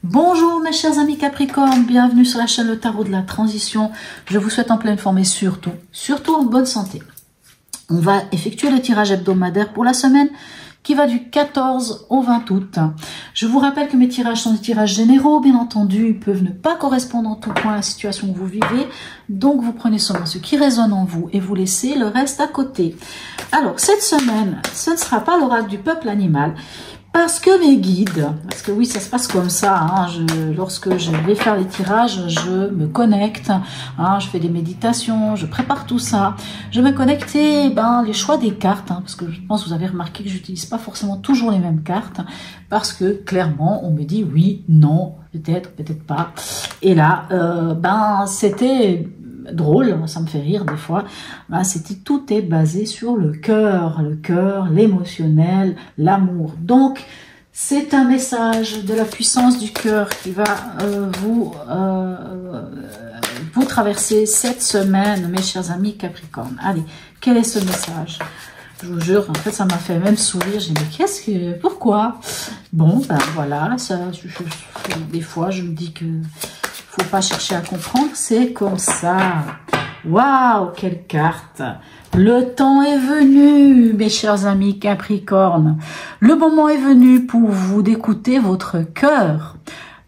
Bonjour mes chers amis Capricorne, bienvenue sur la chaîne Le Tarot de la Transition. Je vous souhaite en pleine forme et surtout en bonne santé. On va effectuer le tirage hebdomadaire pour la semaine qui va du 14 au 20 août. Je vous rappelle que mes tirages sont des tirages généraux, bien entendu, ils peuvent ne pas correspondre en tout point à la situation que vous vivez, donc vous prenez seulement ce qui résonne en vous et vous laissez le reste à côté. Alors, cette semaine, ce ne sera pas l'oracle du peuple animal, parce que mes guides, parce que oui, ça se passe comme ça, hein, lorsque je vais faire les tirages, je me connecte, hein, je fais des méditations, je prépare tout ça, je me connecte et les choix des cartes, hein, parce que je pense que vous avez remarqué que j'utilise pas forcément toujours les mêmes cartes, parce que clairement, on me dit oui, non, peut-être, peut-être pas, et là, c'était drôle, ça me fait rire des fois, tout est basé sur le cœur, l'émotionnel, l'amour. Donc, c'est un message de la puissance du cœur qui va vous traverser cette semaine, mes chers amis Capricorne. Allez, quel est ce message? Je vous jure, en fait, ça m'a fait même sourire. J'ai dit, pourquoi? Bon, voilà, des fois, je me dis que faut pas chercher à comprendre, c'est comme ça. Waouh, quelle carte! Le temps est venu, mes chers amis Capricorne. Le moment est venu pour vous d'écouter votre cœur,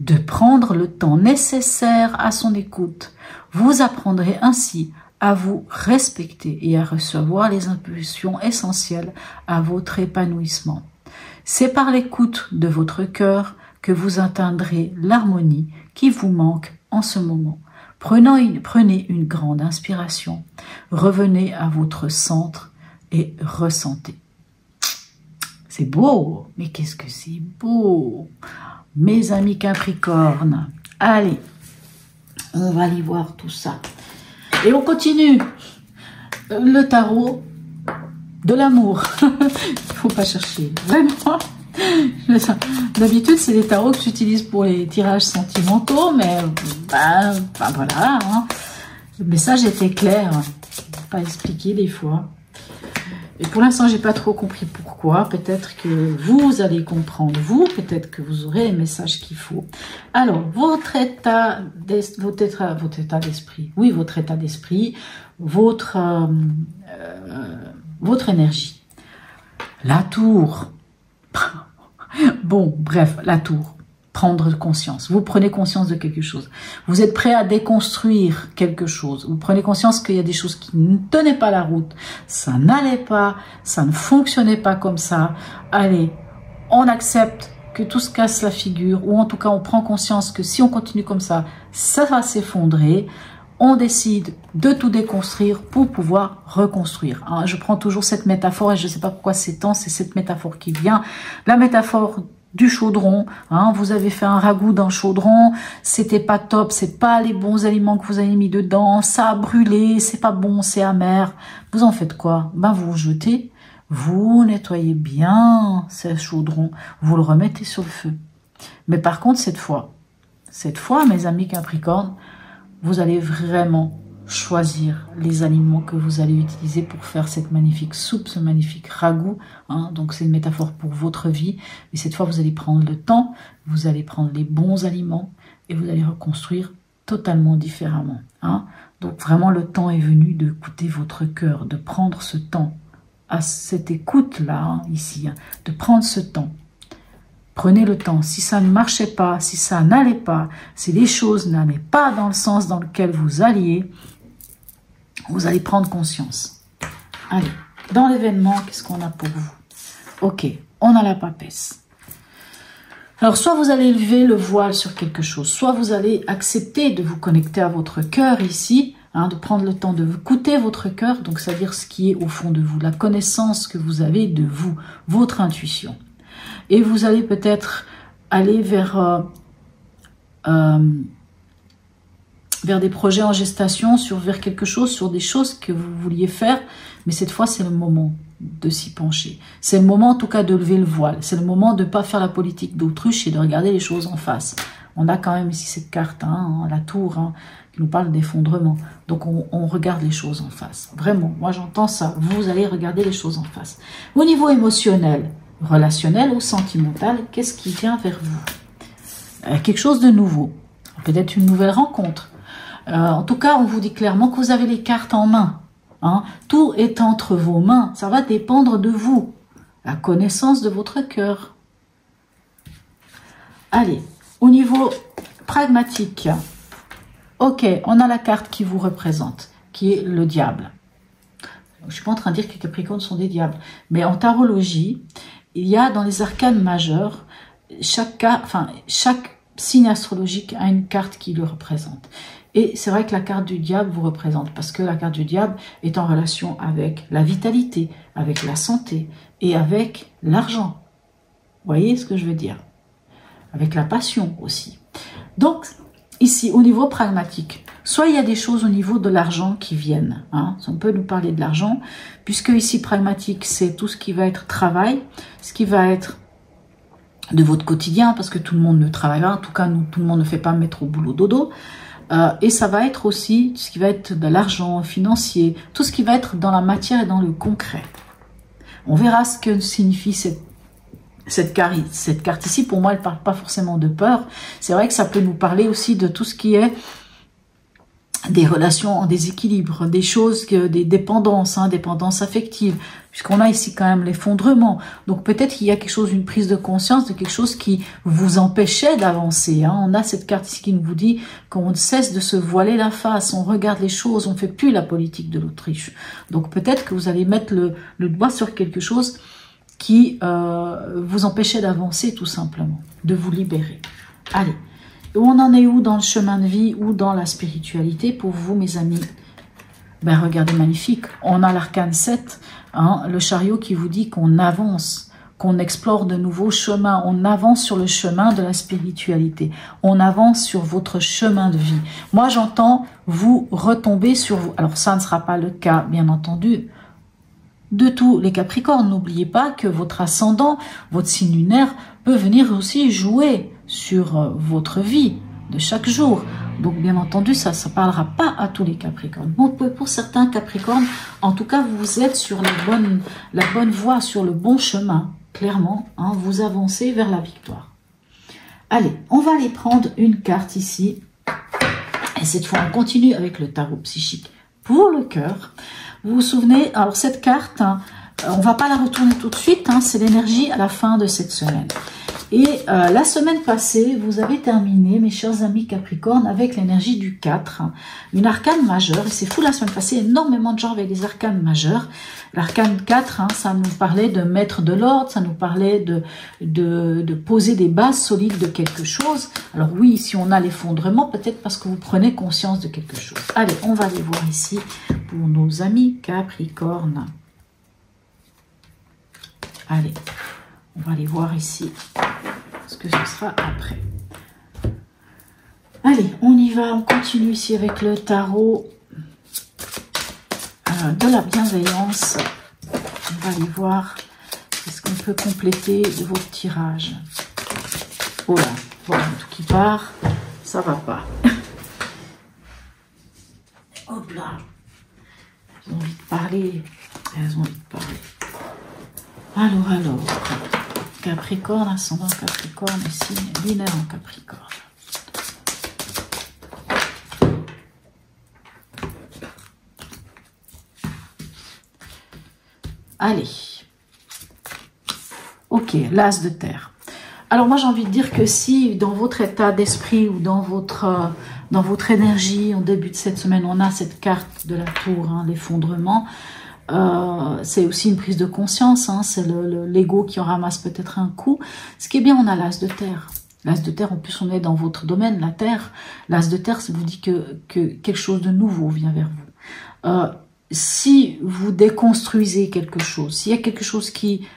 de prendre le temps nécessaire à son écoute. Vous apprendrez ainsi à vous respecter et à recevoir les impulsions essentielles à votre épanouissement. C'est par l'écoute de votre cœur que vous atteindrez l'harmonie qui vous manque en ce moment. Prenez une grande inspiration, revenez à votre centre et ressentez. C'est beau, mais qu'est-ce que c'est beau, mes amis Capricorne. Allez, on va aller voir tout ça. Et on continue le tarot de l'amour. Il ne faut pas chercher, vraiment. D'habitude, c'est des tarots que j'utilise pour les tirages sentimentaux, mais voilà, hein. Le message était clair, pas expliqué des fois. Et pour l'instant, j'ai pas trop compris pourquoi. Peut-être que vous allez comprendre, peut-être que vous aurez les messages qu'il faut. Alors, votre état d'esprit, oui, votre état d'esprit, votre énergie. La tour. Bon, bref, la tour. Prendre conscience. Vous prenez conscience de quelque chose. Vous êtes prêt à déconstruire quelque chose. Vous prenez conscience qu'il y a des choses qui ne tenaient pas la route. Ça n'allait pas. Ça ne fonctionnait pas comme ça. Allez, on accepte que tout se casse la figure. Ou en tout cas, on prend conscience que si on continue comme ça, ça va s'effondrer. On décide de tout déconstruire pour pouvoir reconstruire. Hein, je prends toujours cette métaphore et je ne sais pas pourquoi c'est cette métaphore qui vient. La métaphore du chaudron. Hein, vous avez fait un ragoût dans le chaudron, c'était pas top, c'est pas les bons aliments que vous avez mis dedans, ça a brûlé, c'est pas bon, c'est amer. Vous en faites quoi? Vous jetez, vous nettoyez bien ce chaudron, vous le remettez sur le feu. Mais par contre, cette fois, mes amis Capricorne, vous allez vraiment choisir les aliments que vous allez utiliser pour faire cette magnifique soupe, ce magnifique ragoût. Hein, donc c'est une métaphore pour votre vie. Mais cette fois, vous allez prendre le temps, vous allez prendre les bons aliments et vous allez reconstruire totalement différemment. Hein. Donc vraiment, le temps est venu d'écouter votre cœur, de prendre ce temps, à cette écoute-là, hein, ici, hein, de prendre ce temps. Prenez le temps. Si ça ne marchait pas, si ça n'allait pas, si les choses n'allaient pas dans le sens dans lequel vous alliez, vous allez prendre conscience. Allez, dans l'événement, qu'est-ce qu'on a pour vous? Ok, on a la papesse. Alors, soit vous allez lever le voile sur quelque chose, soit vous allez accepter de vous connecter à votre cœur ici, hein, de prendre le temps de écouter votre cœur, donc c'est-à-dire ce qui est au fond de vous, la connaissance que vous avez de vous, votre intuition. Et vous allez peut-être aller vers des projets en gestation, vers quelque chose, sur des choses que vous vouliez faire. Mais cette fois, c'est le moment de s'y pencher. C'est le moment, en tout cas, de lever le voile. C'est le moment de ne pas faire la politique d'autruche et de regarder les choses en face. On a quand même ici cette carte, hein, la tour, hein, qui nous parle d'effondrement. Donc, on regarde les choses en face. Vraiment, moi, j'entends ça. Vous allez regarder les choses en face. Au niveau émotionnel, relationnel ou sentimental, qu'est-ce qui vient vers vous? quelque chose de nouveau. Peut-être une nouvelle rencontre. En tout cas, on vous dit clairement que vous avez les cartes en main. Hein. Tout est entre vos mains. Ça va dépendre de vous. La connaissance de votre cœur. Allez, au niveau pragmatique. Ok, on a la carte qui vous représente, qui est le diable. Je ne suis pas en train de dire que les Capricornes sont des diables. Mais en tarologie, il y a dans les arcanes majeurs, chaque signe astrologique a une carte qui le représente. Et c'est vrai que la carte du diable vous représente, parce que la carte du diable est en relation avec la vitalité, avec la santé et avec l'argent. Vous voyez ce que je veux dire? Avec la passion aussi. Donc, ici, au niveau pragmatique, soit il y a des choses au niveau de l'argent qui viennent. Hein, on peut nous parler de l'argent, puisque ici, pragmatique, c'est tout ce qui va être travail, ce qui va être de votre quotidien, parce que tout le monde ne travaille pas, en tout cas, tout le monde ne fait pas mettre au boulot dodo. Et ça va être aussi ce qui va être de l'argent financier, tout ce qui va être dans la matière et dans le concret. On verra ce que signifie cette carte ici. Pour moi, elle ne parle pas forcément de peur. C'est vrai que ça peut nous parler aussi de tout ce qui est des relations en déséquilibre, des choses, des dépendances, dépendances affectives, puisqu'on a ici quand même l'effondrement. Donc peut-être qu'il y a quelque chose, une prise de conscience de quelque chose qui vous empêchait d'avancer. On a cette carte ici qui nous dit qu'on cesse de se voiler la face, on regarde les choses, on ne fait plus la politique de l'autruche. Donc peut-être que vous allez mettre le doigt sur quelque chose qui vous empêchait d'avancer tout simplement, de vous libérer. Allez. On en est où dans le chemin de vie ou dans la spiritualité pour vous, mes amis? Ben, regardez, magnifique. On a l'arcane 7, le chariot qui vous dit qu'on avance, qu'on explore de nouveaux chemins. On avance sur le chemin de la spiritualité. On avance sur votre chemin de vie. Moi, j'entends vous retomber sur vous. Alors, ça ne sera pas le cas, bien entendu, de tous les Capricornes. N'oubliez pas que votre ascendant, votre signe lunaire peut venir aussi jouer sur votre vie de chaque jour. Donc bien entendu, ça ne parlera pas à tous les Capricornes. Bon, pour certains Capricornes, en tout cas, vous êtes sur la bonne voie, sur le bon chemin. Clairement, vous avancez vers la victoire. Allez, on va aller prendre une carte ici. Et cette fois, on continue avec le tarot psychique pour le cœur. Vous vous souvenez, alors cette carte, on ne va pas la retourner tout de suite, c'est l'énergie à la fin de cette semaine. Et la semaine passée, vous avez terminé, mes chers amis Capricorne, avec l'énergie du 4, une arcane majeure. Et c'est fou, la semaine passée, énormément de gens avec des arcanes majeures. L'arcane 4, ça nous parlait de mettre de l'ordre, ça nous parlait de poser des bases solides de quelque chose. Alors oui, si on a l'effondrement, peut-être parce que vous prenez conscience de quelque chose. Allez, on va aller voir ici pour nos amis Capricorne. Allez, on va aller voir ici ce que ce sera après. Allez, on y va, on continue ici avec le tarot de la bienveillance. On va aller voir ce qu'on peut compléter de votre tirage. Oh là, voilà tout qui part, ça va pas. Hop là, elles ont envie de parler, elles ont envie de parler. Alors, Capricorne, ascendant Capricorne et signe lunaire en Capricorne. Allez. Ok, l'as de terre. Alors moi j'ai envie de dire que si dans votre état d'esprit ou dans votre énergie en début de cette semaine, on a cette carte de la tour, l'effondrement, c'est aussi une prise de conscience, c'est l'ego qui en ramasse peut-être un coup. Ce qui est bien, on a l'as de terre. L'as de terre, en plus on est dans votre domaine, la terre. L'as de terre, ça vous dit que quelque chose de nouveau vient vers vous. Si vous déconstruisez quelque chose, s'il y a quelque chose qui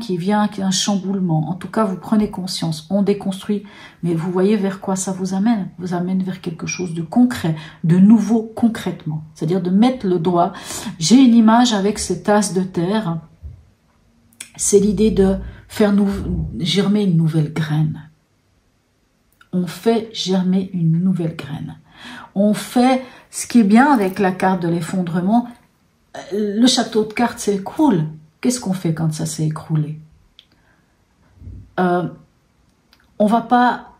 vient, qui est un chamboulement, en tout cas vous prenez conscience, on déconstruit, mais vous voyez vers quoi ça vous amène? Vous amène vers quelque chose de concret, de nouveau concrètement, c'est-à-dire de mettre le doigt. J'ai une image avec cet as de terre, c'est l'idée de faire germer une nouvelle graine. On fait germer une nouvelle graine. On fait, ce qui est bien avec la carte de l'effondrement, le château de cartes s'écroule. Qu'est-ce qu'on fait quand ça s'est écroulé? On va pas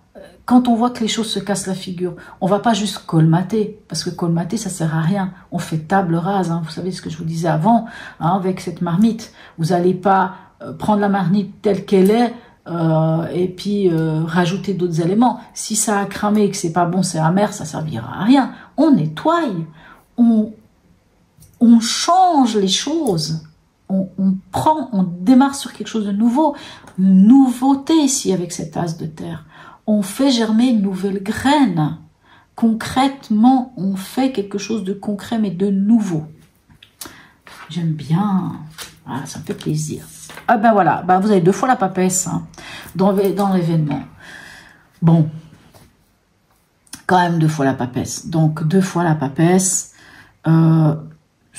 quand on voit que les choses se cassent la figure, on va pas juste colmater, parce que colmater, ça sert à rien. On fait table rase, hein. Vous savez ce que je vous disais avant, hein, avec cette marmite. Vous n'allez pas prendre la marmite telle qu'elle est et puis rajouter d'autres éléments. Si ça a cramé et que c'est pas bon, c'est amer, ça servira à rien. On nettoie, on change les choses. On démarre sur quelque chose de nouveau. Nouveauté ici avec cet as de terre. On fait germer une nouvelle graine. Concrètement, on fait quelque chose de concret, mais de nouveau. J'aime bien. Ah, ça me fait plaisir. Ah ben voilà, ben vous avez 2 fois la papesse hein, dans l'événement. Bon, quand même 2 fois la papesse. Donc 2 fois la papesse.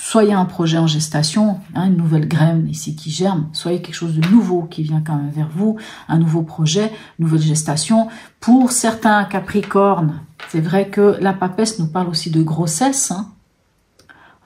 Soyez un projet en gestation, hein, une nouvelle graine ici qui germe, soyez quelque chose de nouveau qui vient quand même vers vous, un nouveau projet, nouvelle gestation. Pour certains Capricornes, c'est vrai que la papesse nous parle aussi de grossesse, hein.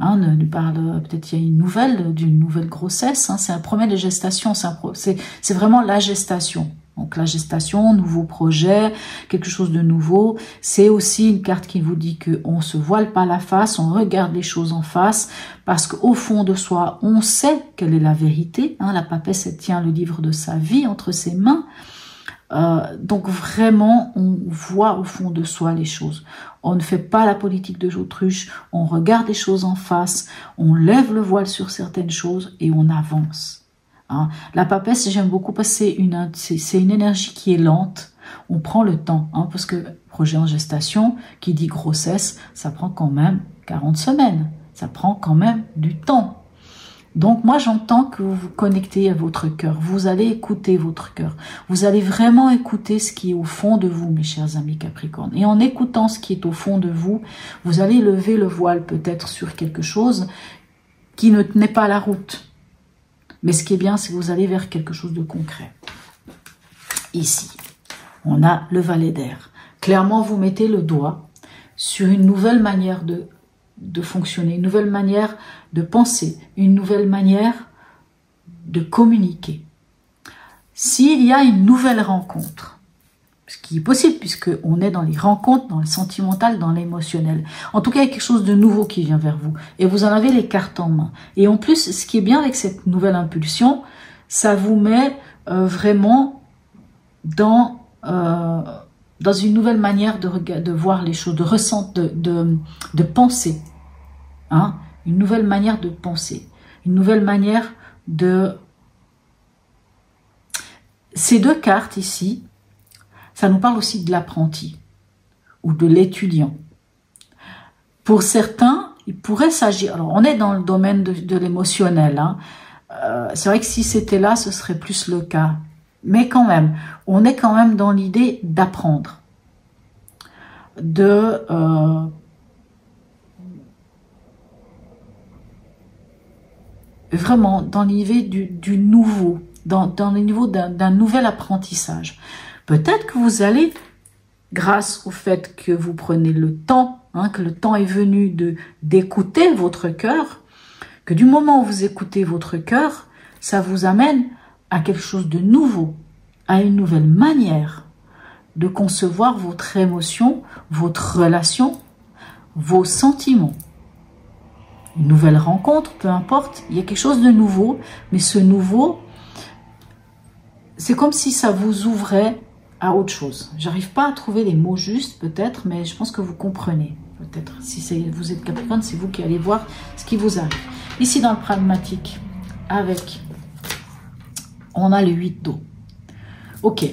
On nous parle, peut-être il y a d'une nouvelle grossesse, hein. C'est un promet de gestation, c'est vraiment la gestation. Donc la gestation, nouveau projet, quelque chose de nouveau. C'est aussi une carte qui vous dit qu'on ne se voile pas la face, on regarde les choses en face, parce qu'au fond de soi, on sait quelle est la vérité. Hein, la papesse, elle tient le livre de sa vie entre ses mains. Donc vraiment, on voit au fond de soi les choses. On ne fait pas la politique de l'autruche, on regarde les choses en face, on lève le voile sur certaines choses et on avance. Hein. La papesse, j'aime beaucoup parce que c'est une énergie qui est lente. On prend le temps, hein, parce que projet en gestation, qui dit grossesse, ça prend quand même 40 semaines. Ça prend quand même du temps. Donc moi, j'entends que vous vous connectez à votre cœur. Vous allez écouter votre cœur. Vous allez vraiment écouter ce qui est au fond de vous, mes chers amis Capricorne. Et en écoutant ce qui est au fond de vous, vous allez lever le voile peut-être sur quelque chose qui ne tenait pas la route. Mais ce qui est bien, c'est que vous allez vers quelque chose de concret. Ici, on a le valet d'air. Clairement, vous mettez le doigt sur une nouvelle manière de fonctionner, une nouvelle manière de penser, une nouvelle manière de communiquer. S'il y a une nouvelle rencontre, ce qui est possible puisqu'on est dans les rencontres, dans le sentimental, dans l'émotionnel. En tout cas, il y a quelque chose de nouveau qui vient vers vous et vous en avez les cartes en main. Et en plus, ce qui est bien avec cette nouvelle impulsion, ça vous met vraiment dans une nouvelle manière de voir les choses, de ressentir, de penser. Hein? Une nouvelle manière de penser, une nouvelle manière de... Ces 2 cartes ici, ça nous parle aussi de l'apprenti ou de l'étudiant. Pour certains, il pourrait s'agir... Alors, on est dans le domaine de l'émotionnel. Hein. C'est vrai que si c'était là, ce serait plus le cas. Mais quand même, on est quand même dans l'idée d'apprendre. Vraiment dans l'idée du nouveau, dans le niveau d'un nouvel apprentissage. Peut-être que vous allez, grâce au fait que vous prenez le temps, hein, que le temps est venu d'écouter votre cœur, que du moment où vous écoutez votre cœur, ça vous amène à quelque chose de nouveau, à une nouvelle manière de concevoir votre émotion, votre relation, vos sentiments. Une nouvelle rencontre, peu importe, il y a quelque chose de nouveau, mais ce nouveau, c'est comme si ça vous ouvrait à autre chose. J'arrive pas à trouver les mots justes, peut-être, mais je pense que vous comprenez. Peut-être, si vous êtes Capricorne, c'est vous qui allez voir ce qui vous arrive. Ici, dans le pragmatique, on a le 8 d'eau. Ok.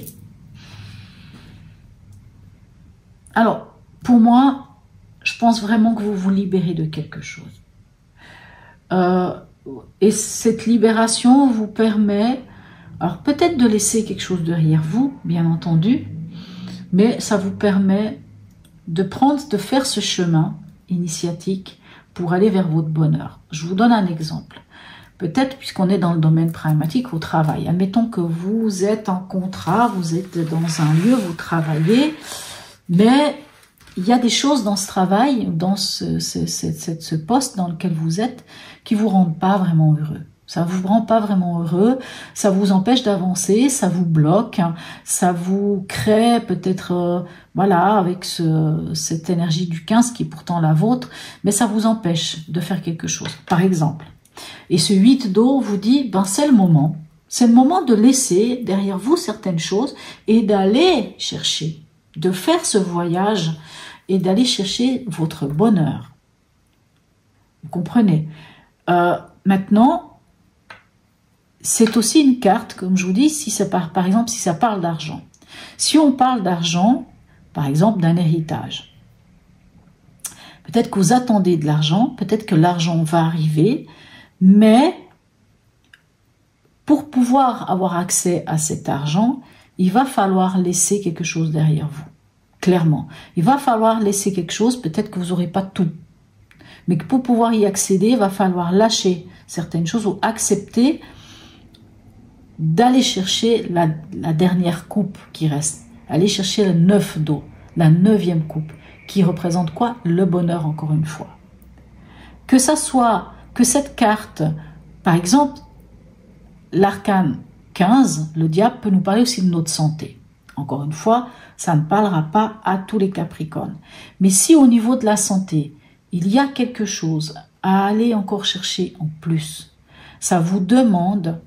Alors, pour moi, je pense vraiment que vous vous libérez de quelque chose. Et cette libération vous permet, alors peut-être de laisser quelque chose derrière vous, bien entendu, mais ça vous permet de faire ce chemin initiatique pour aller vers votre bonheur. Je vous donne un exemple. Peut-être, puisqu'on est dans le domaine pragmatique, au travail. Admettons que vous êtes en contrat, vous êtes dans un lieu, vous travaillez, mais il y a des choses dans ce travail, dans ce poste dans lequel vous êtes, qui vous rendent pas vraiment heureux. Ça vous rend pas vraiment heureux, ça vous empêche d'avancer, ça vous bloque, ça vous crée peut-être, voilà, avec cette énergie du 15 qui est pourtant la vôtre, mais ça vous empêche de faire quelque chose, par exemple. Et ce 8 d'eau vous dit, ben c'est le moment de laisser derrière vous certaines choses et d'aller chercher, de faire ce voyage et d'aller chercher votre bonheur. Vous comprenez? Maintenant, c'est aussi une carte, comme je vous dis, si ça par exemple, si ça parle d'argent. Si on parle d'argent, par exemple d'un héritage, peut-être que vous attendez de l'argent, peut-être que l'argent va arriver, mais pour pouvoir avoir accès à cet argent, il va falloir laisser quelque chose derrière vous, clairement. Il va falloir laisser quelque chose, peut-être que vous n'aurez pas tout, mais que pour pouvoir y accéder, il va falloir lâcher certaines choses ou accepter d'aller chercher la dernière coupe qui reste, aller chercher le 9 d'eau, la 9e coupe, qui représente quoi? Le bonheur, encore une fois. Que ça soit, que cette carte, par exemple, l'arcane 15, le diable peut nous parler aussi de notre santé. Encore une fois, ça ne parlera pas à tous les Capricornes. Mais si au niveau de la santé, il y a quelque chose à aller encore chercher en plus, ça vous demande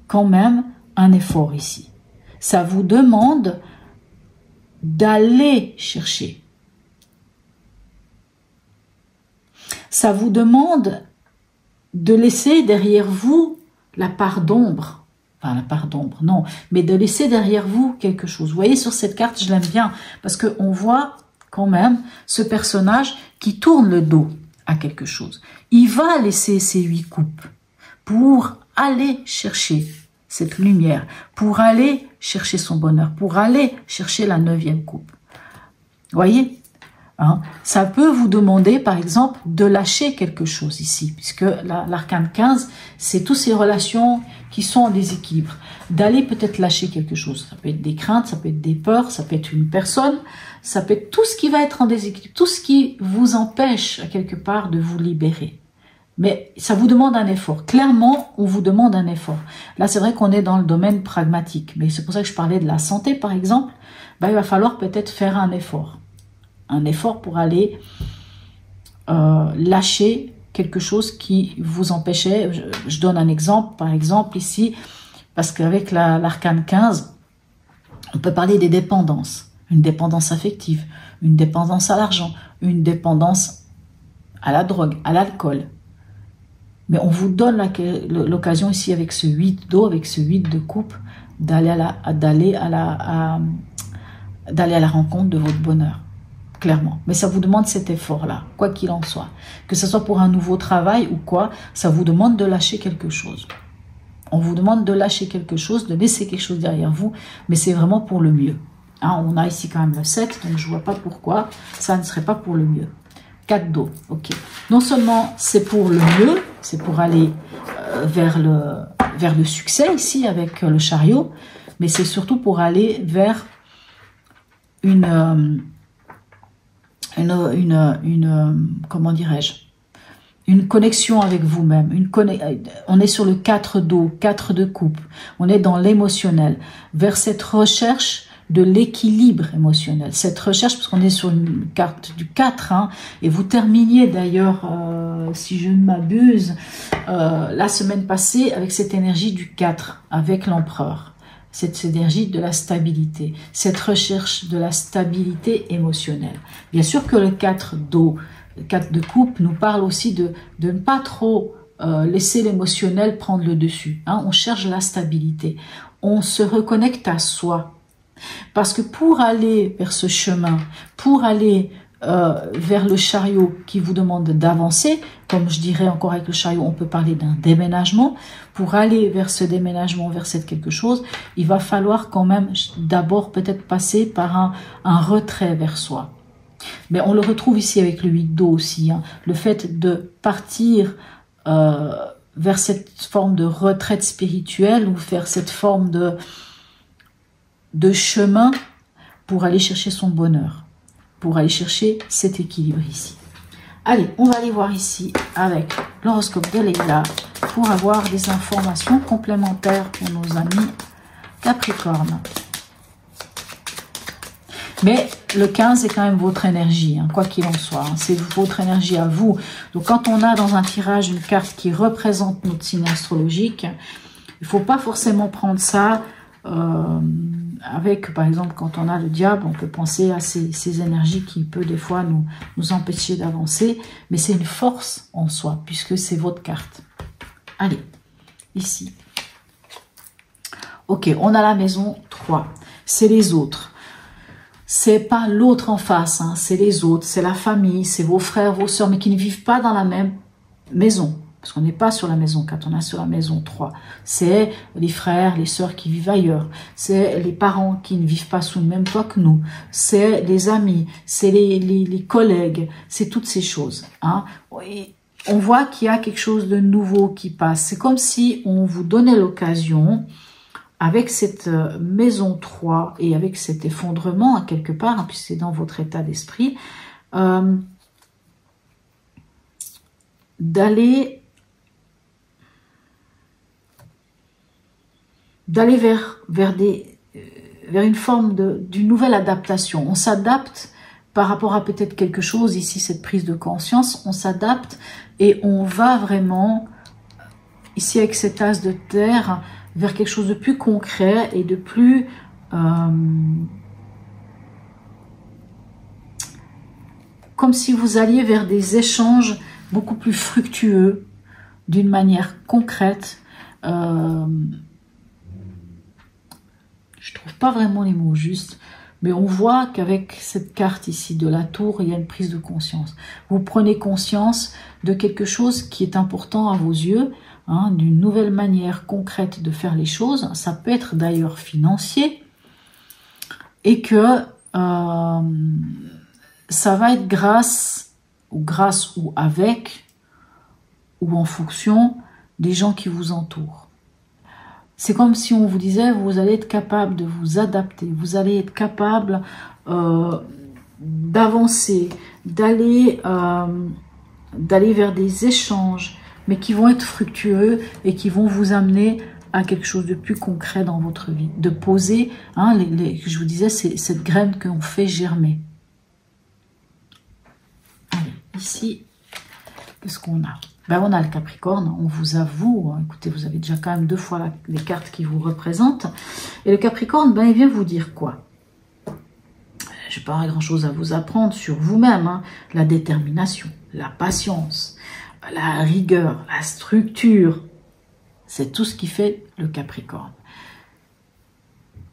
quand même un effort ici. Ça vous demande d'aller chercher. Ça vous demande de laisser derrière vous la part d'ombre. Enfin, la part d'ombre, non. Mais de laisser derrière vous quelque chose. Vous voyez, sur cette carte, je l'aime bien. Parce qu'on voit quand même ce personnage qui tourne le dos à quelque chose. Il va laisser ses 8 coupes pour aller chercher cette lumière, pour aller chercher son bonheur, pour aller chercher la 9e coupe. Vous voyez, hein? Ça peut vous demander, par exemple, de lâcher quelque chose ici, puisque l'arcane 15, c'est toutes ces relations qui sont en déséquilibre. D'aller peut-être lâcher quelque chose. Ça peut être des craintes, ça peut être des peurs, ça peut être une personne, ça peut être tout ce qui va être en déséquilibre, tout ce qui vous empêche, à quelque part, de vous libérer. Mais ça vous demande un effort. Clairement, on vous demande un effort. Là, c'est vrai qu'on est dans le domaine pragmatique. Mais c'est pour ça que je parlais de la santé, par exemple. Ben, il va falloir peut-être faire un effort. Un effort pour aller lâcher quelque chose qui vous empêchait. Je donne un exemple, par exemple, ici, parce qu'avec l'arcane 15, on peut parler des dépendances. Une dépendance affective, une dépendance à l'argent, une dépendance à la drogue, à l'alcool. Mais on vous donne l'occasion ici avec ce 8 d'eau, avec ce 8 de coupe, d'aller à la rencontre de votre bonheur, clairement. Mais ça vous demande cet effort-là, quoi qu'il en soit. Que ce soit pour un nouveau travail ou quoi, ça vous demande de lâcher quelque chose. On vous demande de lâcher quelque chose, de laisser quelque chose derrière vous, mais c'est vraiment pour le mieux. Hein, on a ici quand même le 7, donc je ne vois pas pourquoi ça ne serait pas pour le mieux. 4 d'eau, ok. Non seulement c'est pour le mieux, c'est pour aller vers le succès ici avec le chariot, mais c'est surtout pour aller vers comment dirais-je, une connexion avec vous-même. On est sur le 4 d'eau, 4 de coupe. On est dans l'émotionnel, vers cette recherche de l'équilibre émotionnel. Cette recherche, parce qu'on est sur une carte du 4, hein, et vous terminiez d'ailleurs, si je ne m'abuse, la semaine passée avec cette énergie du 4, avec l'empereur. Cette énergie de la stabilité, cette recherche de la stabilité émotionnelle. Bien sûr que le 4 d'eau, le 4 de coupe nous parle aussi de ne pas trop laisser l'émotionnel prendre le dessus. Hein. On cherche la stabilité. On se reconnecte à soi. Parce que pour aller vers ce chemin, pour aller vers le chariot qui vous demande d'avancer, comme je dirais encore avec le chariot, on peut parler d'un déménagement. Pour aller vers ce déménagement, vers cette quelque chose, il va falloir quand même d'abord peut-être passer par un retrait vers soi. Mais on le retrouve ici avec le 8 d'eau aussi, hein, le fait de partir vers cette forme de retraite spirituelle ou vers cette forme de chemin pour aller chercher son bonheur, pour aller chercher cet équilibre ici. Allez, on va aller voir ici avec l'horoscope de Leïla pour avoir des informations complémentaires pour nos amis Capricorne. Mais le 15 est quand même votre énergie, hein, quoi qu'il en soit. Hein, c'est votre énergie à vous. Donc quand on a dans un tirage une carte qui représente notre signe astrologique, il ne faut pas forcément prendre ça avec, par exemple, quand on a le diable, on peut penser à ces énergies qui peuvent des fois nous empêcher d'avancer. Mais c'est une force en soi, puisque c'est votre carte. Allez, ici. Ok, on a la maison 3. C'est les autres. C'est pas l'autre en face, hein, c'est les autres, c'est la famille, c'est vos frères, vos sœurs, mais qui ne vivent pas dans la même maison. Parce qu'on n'est pas sur la maison 4, on est sur la maison 3. C'est les frères, les sœurs qui vivent ailleurs. C'est les parents qui ne vivent pas sous le même toit que nous. C'est les amis, c'est les collègues, c'est toutes ces choses. Hein. Et on voit qu'il y a quelque chose de nouveau qui passe. C'est comme si on vous donnait l'occasion, avec cette maison 3 et avec cet effondrement, à quelque part, hein, puisque c'est dans votre état d'esprit, d'aller vers une forme d'une nouvelle adaptation. On s'adapte par rapport à peut-être quelque chose, ici cette prise de conscience, on s'adapte et on va vraiment, ici avec cet as de terre, vers quelque chose de plus concret et de plus comme si vous alliez vers des échanges beaucoup plus fructueux, d'une manière concrète. Je trouve pas vraiment les mots justes, mais on voit qu'avec cette carte ici de la tour, il y a une prise de conscience. Vous prenez conscience de quelque chose qui est important à vos yeux, hein, d'une nouvelle manière concrète de faire les choses. Ça peut être d'ailleurs financier, et que ça va être grâce ou avec, ou en fonction des gens qui vous entourent. C'est comme si on vous disait, vous allez être capable de vous adapter, vous allez être capable d'avancer, d'aller vers des échanges, mais qui vont être fructueux et qui vont vous amener à quelque chose de plus concret dans votre vie. De poser, hein, je vous disais, c'est cette graine qu'on fait germer. Allez, ici, qu'est-ce qu'on a? Ben, on a le Capricorne, on vous avoue, hein, écoutez, vous avez déjà quand même 2 fois les cartes qui vous représentent. Et le Capricorne, ben, il vient vous dire quoi? Je n'ai pas grand-chose à vous apprendre sur vous-même, hein. La détermination, la patience, la rigueur, la structure, c'est tout ce qui fait le Capricorne.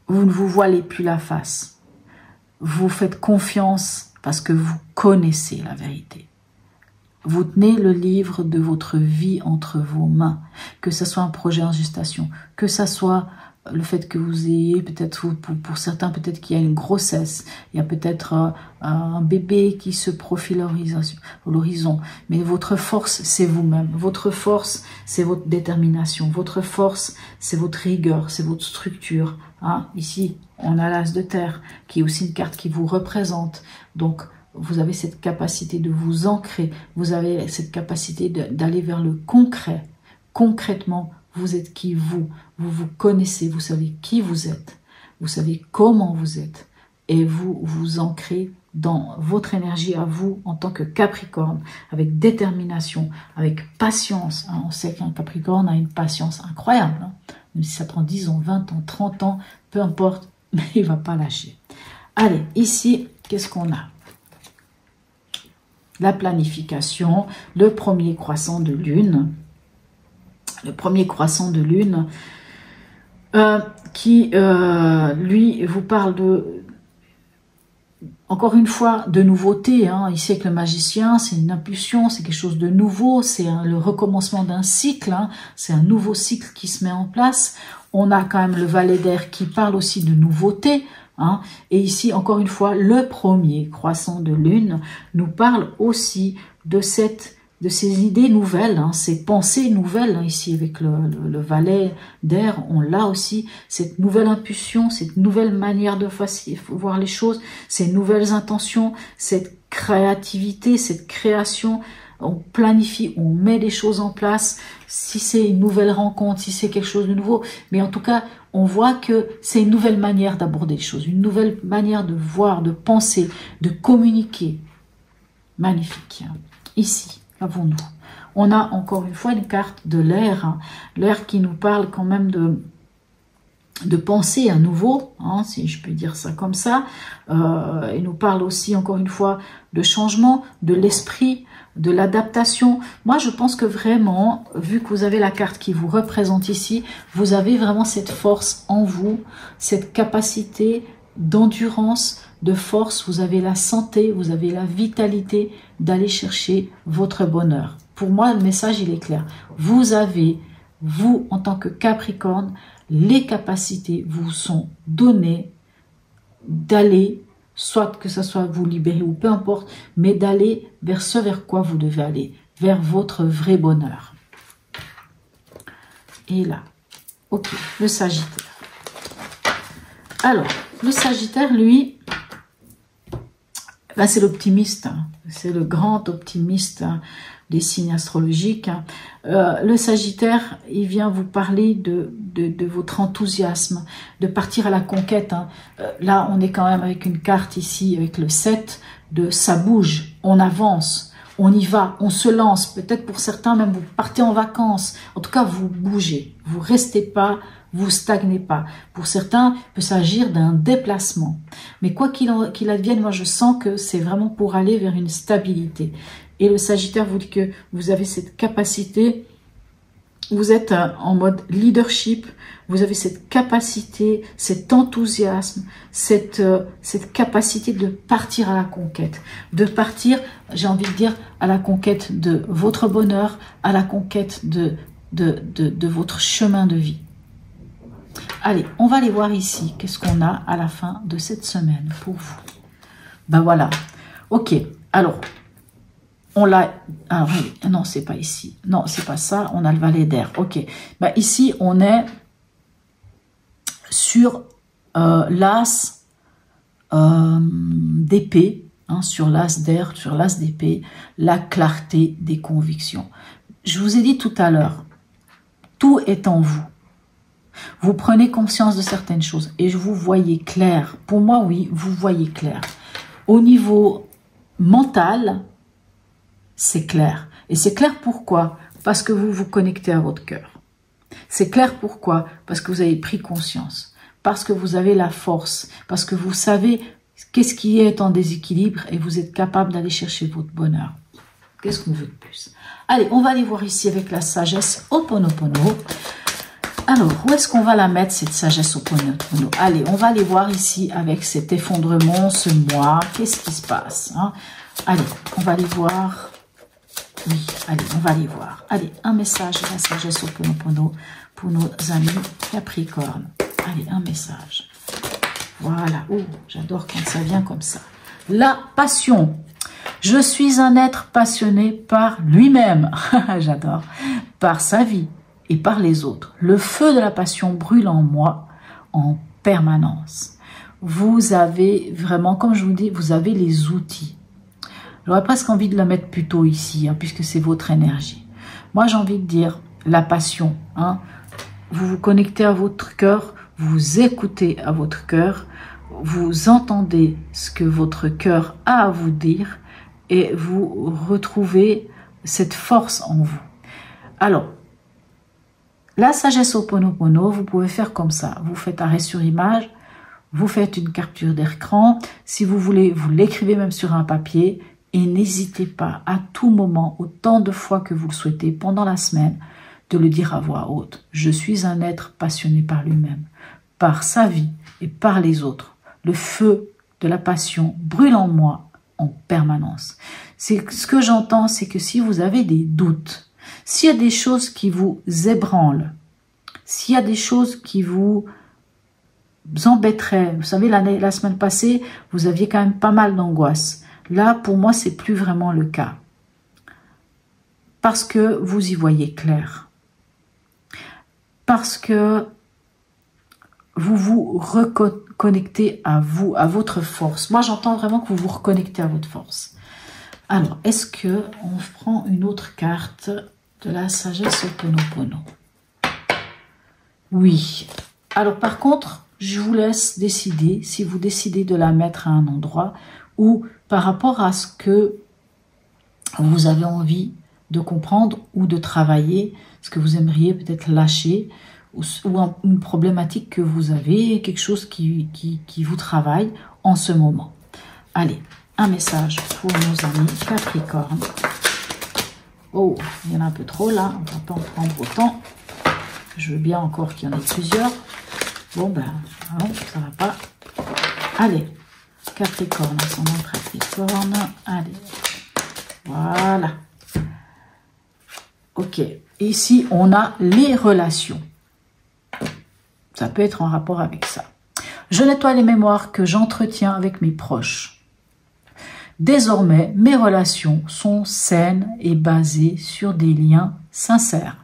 Vous ne vous voilez plus la face. Vous faites confiance parce que vous connaissez la vérité. Vous tenez le livre de votre vie entre vos mains, que ce soit un projet en gestation, que ce soit le fait que vous ayez, peut-être pour certains, peut-être qu'il y a une grossesse, il y a peut-être un bébé qui se profile à l'horizon, mais votre force, c'est vous-même. Votre force, c'est votre détermination. Votre force, c'est votre rigueur, c'est votre structure. Hein. Ici, on a l'as de terre, qui est aussi une carte qui vous représente. Donc, vous avez cette capacité de vous ancrer, vous avez cette capacité d'aller vers le concret. Concrètement, vous êtes qui vous vous connaissez, vous savez qui vous êtes, vous savez comment vous êtes, et vous vous ancrez dans votre énergie à vous en tant que Capricorne, avec détermination, avec patience. Hein. On sait qu'un Capricorne a une patience incroyable, hein. Même si ça prend 10 ans, 20 ans, 30 ans, peu importe, mais il ne va pas lâcher. Allez, ici, qu'est-ce qu'on a? La planification, le premier croissant de lune. Le premier croissant de lune qui, lui, vous parle de, encore une fois, de nouveauté. Hein. Ici, avec le magicien, c'est une impulsion, c'est quelque chose de nouveau, c'est le recommencement d'un cycle, hein. C'est un nouveau cycle qui se met en place. On a quand même le valet d'air qui parle aussi de nouveauté. Hein. Et ici, encore une fois, le premier croissant de lune nous parle aussi de ces idées nouvelles, hein, ces pensées nouvelles, hein, ici avec le valet d'air, on l'a aussi, cette nouvelle impulsion, cette nouvelle manière de voir les choses, ces nouvelles intentions, cette créativité, cette création, on planifie, on met des choses en place, si c'est une nouvelle rencontre, si c'est quelque chose de nouveau, mais en tout cas, on voit que c'est une nouvelle manière d'aborder les choses, une nouvelle manière de voir, de penser, de communiquer. Magnifique. Ici, avons-nous. On a encore une fois une carte de l'air, hein, l'air qui nous parle quand même de penser à nouveau, hein, si je peux dire ça comme ça. Il nous parle aussi encore une fois de changement, de l'esprit, de l'adaptation. Moi, je pense que vraiment, vu que vous avez la carte qui vous représente ici, vous avez vraiment cette force en vous, cette capacité d'endurance, de force. Vous avez la santé, vous avez la vitalité d'aller chercher votre bonheur. Pour moi, le message, il est clair. Vous avez, vous, en tant que Capricorne, les capacités vous sont données d'aller, soit que ce soit vous libérer ou peu importe, mais d'aller vers ce vers quoi vous devez aller, vers votre vrai bonheur. Et là, ok, le Sagittaire. Alors, le Sagittaire, lui, ben c'est l'optimiste, hein. C'est le grand optimiste, hein, des signes astrologiques. Le Sagittaire, il vient vous parler de votre enthousiasme, de partir à la conquête. Hein. Là, on est quand même avec une carte ici, avec le 7, de ça bouge, on avance, on y va, on se lance. Peut-être pour certains, même vous partez en vacances. En tout cas, vous bougez, vous restez pas, vous stagnez pas. Pour certains, il peut s'agir d'un déplacement. Mais quoi qu'il advienne, moi, je sens que c'est vraiment pour aller vers une stabilité. Et le Sagittaire vous dit que vous avez cette capacité, vous êtes en mode leadership, vous avez cette capacité, cet enthousiasme, cette capacité de partir à la conquête. De partir, j'ai envie de dire, à la conquête de votre bonheur, à la conquête de votre chemin de vie. Allez, on va aller voir ici, qu'est-ce qu'on a à la fin de cette semaine pour vous. Ben voilà, ok, alors... On l'a... Ah, non, c'est pas ici. Non, c'est pas ça. On a le valet d'air. Ok. Bah, ici, on est sur l'as d'épée. Hein, sur l'as d'air, sur l'as d'épée. La clarté des convictions. Je vous ai dit tout à l'heure, tout est en vous. Vous prenez conscience de certaines choses et vous voyez clair. Pour moi, oui, vous voyez clair. Au niveau mental... c'est clair. Et c'est clair pourquoi? Parce que vous vous connectez à votre cœur. C'est clair pourquoi? Parce que vous avez pris conscience. Parce que vous avez la force. Parce que vous savez qu'est-ce qui est en déséquilibre et vous êtes capable d'aller chercher votre bonheur. Qu'est-ce qu'on veut de plus? Allez, on va aller voir ici avec la sagesse Ho'oponopono. Alors, où est-ce qu'on va la mettre, cette sagesse Ho'oponopono? Allez, on va aller voir ici avec cet effondrement, ce mois. Qu'est-ce qui se passe, hein? Allez, on va aller voir... Oui, allez, on va aller voir. Allez, un message de la sagesse Ho'oponopono pour nos amis Capricorne. Allez, un message. Voilà. Oh, j'adore quand ça vient comme ça. La passion. Je suis un être passionné par lui-même. J'adore. Par sa vie et par les autres. Le feu de la passion brûle en moi en permanence. Vous avez vraiment, comme je vous dis, vous avez les outils. J'aurais presque envie de la mettre plutôt ici, hein, puisque c'est votre énergie. Moi, j'ai envie de dire la passion. Hein. Vous vous connectez à votre cœur, vous écoutez à votre cœur, vous entendez ce que votre cœur a à vous dire et vous retrouvez cette force en vous. Alors, la sagesse Ho'oponopono, vous pouvez faire comme ça. Vous faites arrêt sur image, vous faites une capture d'écran. Si vous voulez, vous l'écrivez même sur un papier. Et n'hésitez pas à tout moment, autant de fois que vous le souhaitez pendant la semaine, de le dire à voix haute. Je suis un être passionné par lui-même, par sa vie et par les autres. Le feu de la passion brûle en moi en permanence. Ce que j'entends, c'est que si vous avez des doutes, s'il y a des choses qui vous ébranlent, s'il y a des choses qui vous embêteraient, vous savez, la semaine passée, vous aviez quand même pas mal d'angoisse. Là, pour moi, c'est plus vraiment le cas. Parce que vous y voyez clair. Parce que vous vous reconnectez à vous, à votre force. Moi, j'entends vraiment que vous vous reconnectez à votre force. Alors, est-ce que on prend une autre carte de la sagesse Ho'oponopono? Oui. Alors, par contre, je vous laisse décider si vous décidez de la mettre à un endroit ou par rapport à ce que vous avez envie de comprendre ou de travailler, ce que vous aimeriez peut-être lâcher ou une problématique que vous avez, quelque chose qui vous travaille en ce moment. Allez, un message pour nos amis Capricorne. Oh, il y en a un peu trop là, on ne va pas en prendre autant. Je veux bien encore qu'il y en ait plusieurs. Bon ben, non, ça va pas. Allez, Capricorne, ascendant Capricorne. Allez, voilà. Ok, ici on a les relations. Ça peut être en rapport avec ça. Je nettoie les mémoires que j'entretiens avec mes proches. Désormais, mes relations sont saines et basées sur des liens sincères.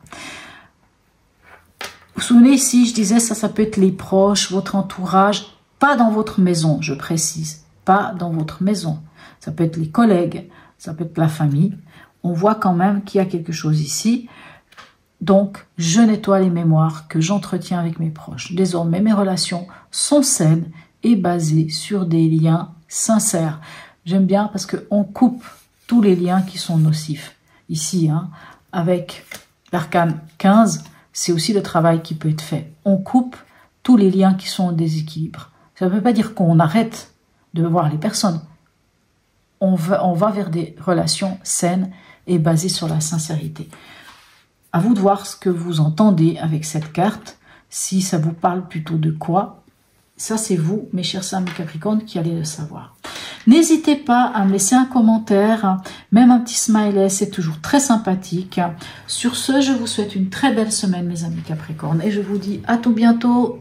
Vous vous souvenez ici, je disais ça peut être les proches, votre entourage, pas dans votre maison, je précise, pas dans votre maison. Ça peut être les collègues, ça peut être la famille. On voit quand même qu'il y a quelque chose ici. Donc, je nettoie les mémoires que j'entretiens avec mes proches. Désormais, mes relations sont saines et basées sur des liens sincères. J'aime bien parce qu'on coupe tous les liens qui sont nocifs. Ici, hein, avec l'arcane 15, c'est aussi le travail qui peut être fait. On coupe tous les liens qui sont en déséquilibre. Ça ne veut pas dire qu'on arrête de voir les personnes. On va vers des relations saines et basées sur la sincérité. À vous de voir ce que vous entendez avec cette carte, si ça vous parle plutôt de quoi. Ça, c'est vous, mes chers amis Capricorne, qui allez le savoir. N'hésitez pas à me laisser un commentaire, même un petit smiley, c'est toujours très sympathique. Sur ce, je vous souhaite une très belle semaine, mes amis Capricorne, et je vous dis à tout bientôt.